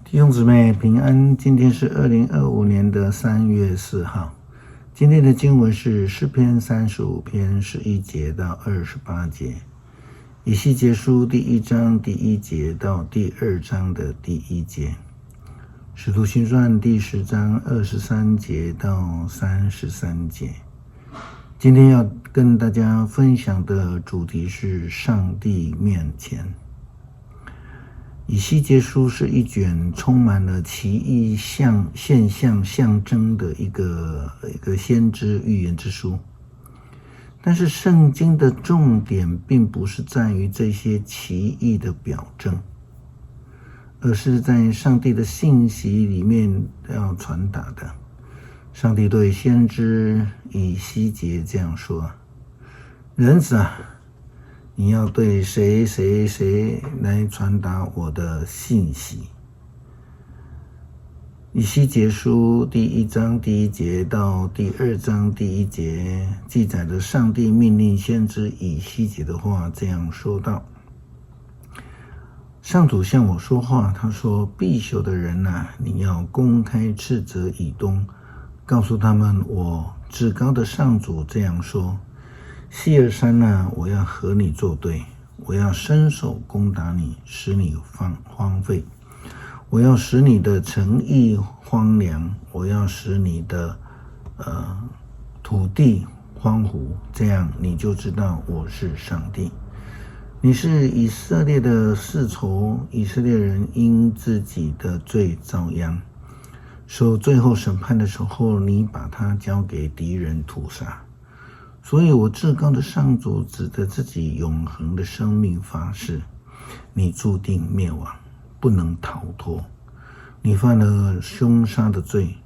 弟兄姊妹平安，今天是2025年的3月4号。今天的经文是诗篇35篇11节到28节，以西结书第1章第1节到第2章的第1节，使徒行传第10章23节到33节。今天要跟大家分享的主题是上帝面前。以西结书是一卷充满了奇异现象象征的一个先知预言之书，但是圣经的重点并不是在于这些奇异的表征，而是在上帝的信息里面要传达的。上帝对先知以西结这样说：人子啊，你要对谁来传达我的信息？以西结书第1章第1节到第2章第1节记载了上帝命令先知以西结的话，这样说道：上主向我说话，他说：必朽的人啊，你要公开斥责以东，告诉他们，我至高的上主这样说：西尔山啊，我要和你作对，我要伸手攻打你，使你荒废，我要使你的城邑荒凉，我要使你的土地荒芜，这样你就知道我是上帝。你是以色列的世仇，以色列人因自己的罪遭殃，受最后审判的时候，你把它交给敌人屠杀。所以我至高的上主指着自己永恒的生命发誓：你注定灭亡，不能逃脱。你犯了凶杀的罪，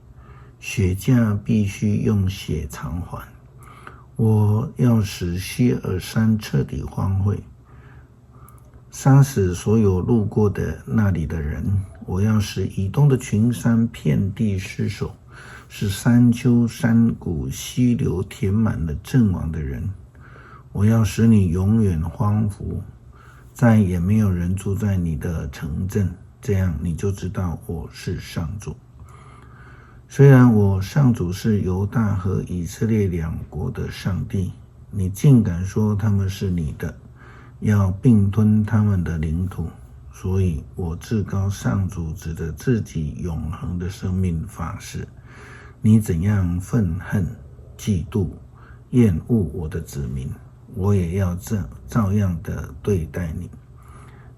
血价必须用血偿还。我要使西尔山彻底荒废，杀死所有路过的那里的人。我要使以东的群山遍地失守，使山丘山谷溪流填满了阵亡的人。我要使你永远荒芜，再也没有人住在你的城镇，这样你就知道我是上主。虽然我上主是犹大和以色列两国的上帝，你竟敢说他们是你的，要并吞他们的领土。所以我至高上主指着自己永恒的生命发誓：你怎样愤恨、嫉妒、厌恶我的子民，我也要照样的对待你。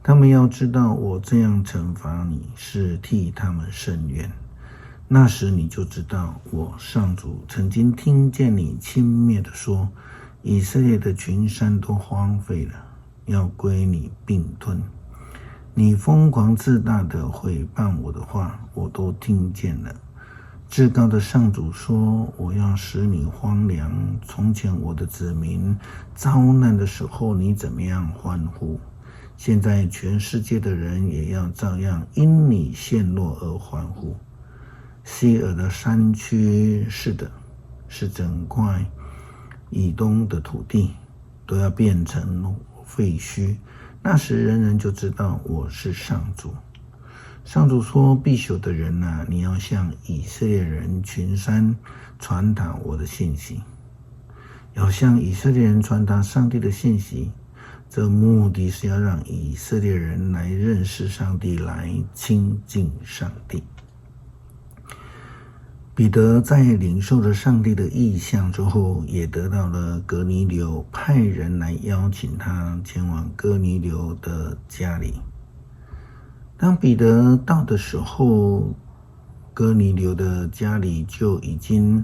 他们要知道，我这样惩罚你是替他们伸冤。那时你就知道，我上主曾经听见你轻蔑地说：以色列的群山都荒废了，要归你并吞。你疯狂自大的毁谤我的话，我都听见了。至高的上主说：我要使你荒凉。从前我的子民遭难的时候，你怎么样欢呼？现在全世界的人也要照样因你陷落而欢呼。西尔的山区，是的，是整块以东的土地，都要变成废墟。那时人人就知道我是上主。上主说：必朽的人啊，你要向以色列人群山传达我的信息。要向以色列人传达上帝的信息，这目的是要让以色列人来认识上帝，来亲近上帝。彼得在领受了上帝的意象之后，也得到了哥尼流派人来邀请他前往哥尼流的家里。当彼得到的时候，哥尼流的家里就已经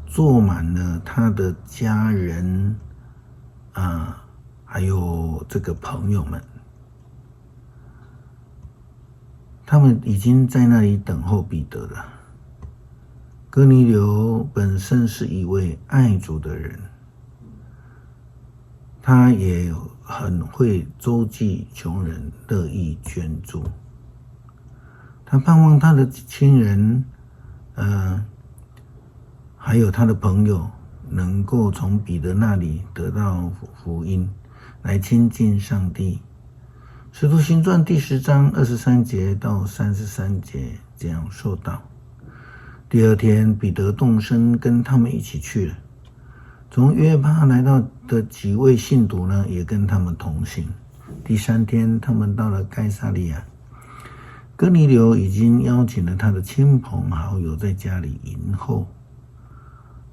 坐满了他的家人还有这个朋友们，他们已经在那里等候彼得了。哥尼流本身是一位爱主的人，他也很会周济穷人，乐意捐助。他盼望他的亲人还有他的朋友能够从彼得那里得到福音，来亲近上帝。使徒行传第10章23节到33节这样说道：第二天，彼得动身跟他们一起去了。从约帕来到的几位信徒呢，也跟他们同行。第3天，他们到了该撒利亚。哥尼流已经邀请了他的亲朋好友在家里迎候。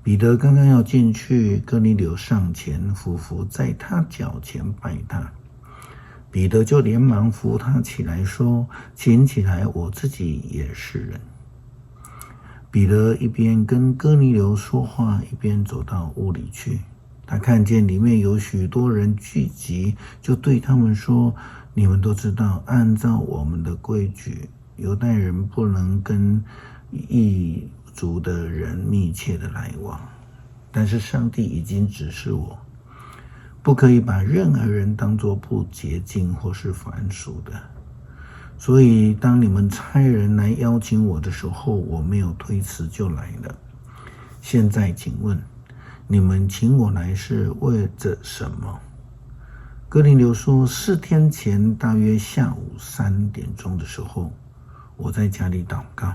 彼得刚刚要进去，哥尼流上前俯伏在他脚前拜他。彼得就连忙扶他起来说：请起来，我自己也是人。彼得一边跟哥尼流说话，一边走到屋里去。他看见里面有许多人聚集，就对他们说：你们都知道，按照我们的规矩，犹太人不能跟异族的人密切的来往，但是上帝已经指示我，不可以把任何人当作不洁净或是凡俗的。所以当你们差人来邀请我的时候，我没有推辞就来了。现在请问，你们请我来是为着什么？哥尼流说，4天前大约下午3点钟的时候，我在家里祷告，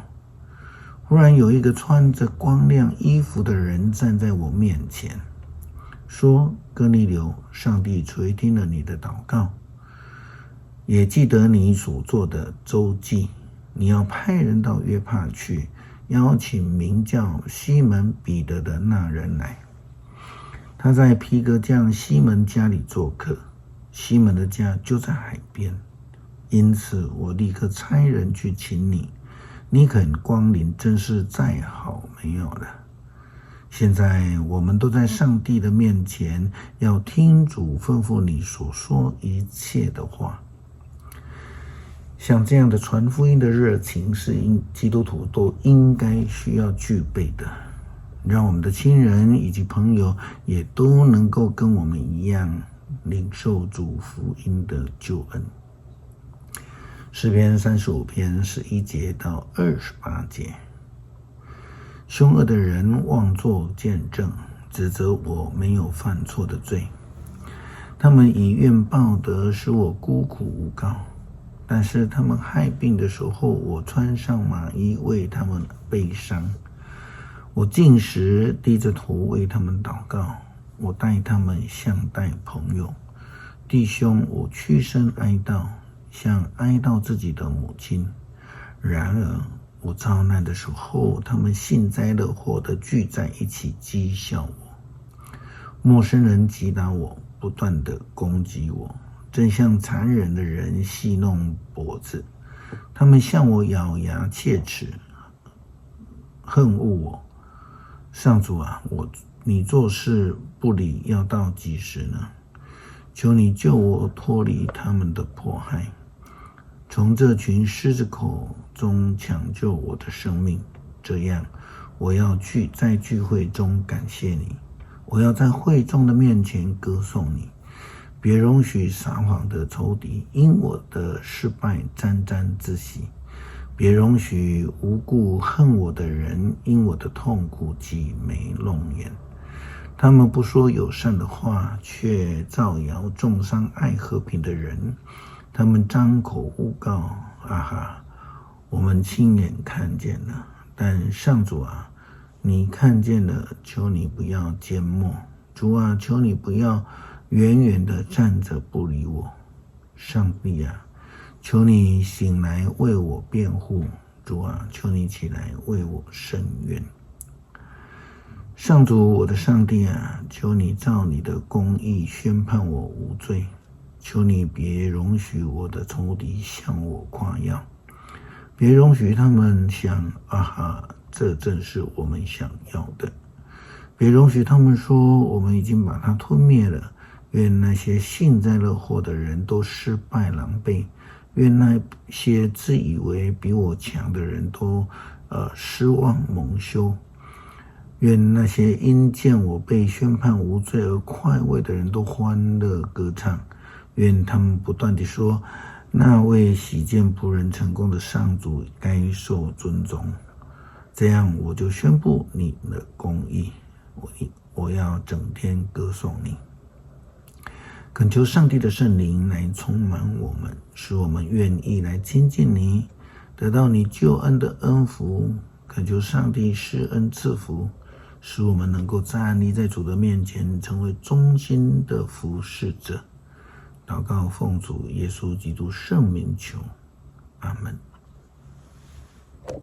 忽然有一个穿着光亮衣服的人站在我面前，说：哥尼流，上帝垂听了你的祷告，也记得你所做的周记，你要派人到约帕去，邀请名叫西门彼得的那人来。他在皮革匠西门家里做客，西门的家就在海边，因此我立刻差人去请你，你肯光临，真是再好没有了。现在我们都在上帝的面前，要听主吩咐你所说一切的话。像这样的传福音的热情，是基督徒都应该需要具备的，让我们的亲人以及朋友也都能够跟我们一样领受主福音的救恩。诗篇35篇11节到28节，凶恶的人妄作见证，指责我没有犯错的罪。他们以怨报德，使我孤苦无告。但是他们害病的时候，我穿上麻衣为他们悲伤。我进食，低着头为他们祷告。我待他们像待朋友。弟兄，我屈身哀悼，像哀悼自己的母亲。然而我遭难的时候，他们幸灾乐祸地聚在一起讥笑我。陌生人击打我，不断地攻击我，正像残忍的人戏弄脖子。他们向我咬牙切齿，恨恶我。上主啊，你做事不理要到几时呢？求你救我脱离他们的迫害，从这群狮子口中抢救我的生命。这样，我要在聚会中感谢你，我要在会众的面前歌颂你。别容许撒谎的仇敌因我的失败沾沾自喜，别容许无故恨我的人因我的痛苦挤眉弄眼。他们不说友善的话，却造谣重伤爱和平的人。他们张口诬告，啊哈，我们亲眼看见了。但上主啊，你看见了，求你不要缄默。主啊，求你不要远远地站着不理我。上帝啊，求你醒来为我辩护。主啊，求你起来为我伸冤。上主，我的上帝啊，求你照你的公义宣判我无罪。求你别容许我的仇敌向我夸耀，别容许他们想，啊哈，这正是我们想要的。别容许他们说，我们已经把它吞灭了。愿那些幸灾乐祸的人都失败狼狈，愿那些自以为比我强的人都失望蒙羞。愿那些因见我被宣判无罪而快慰的人都欢乐歌唱。愿他们不断地说，那位喜见仆人成功的上主该受尊重。这样我就宣布你的公义，我要整天歌颂你。恳求上帝的圣灵来充满我们，使我们愿意来亲近你，得到你救恩的恩福。恳求上帝施恩赐福，使我们能够站立在主的面前，成为忠心的服侍者。祷告奉主耶稣基督圣名求，阿们。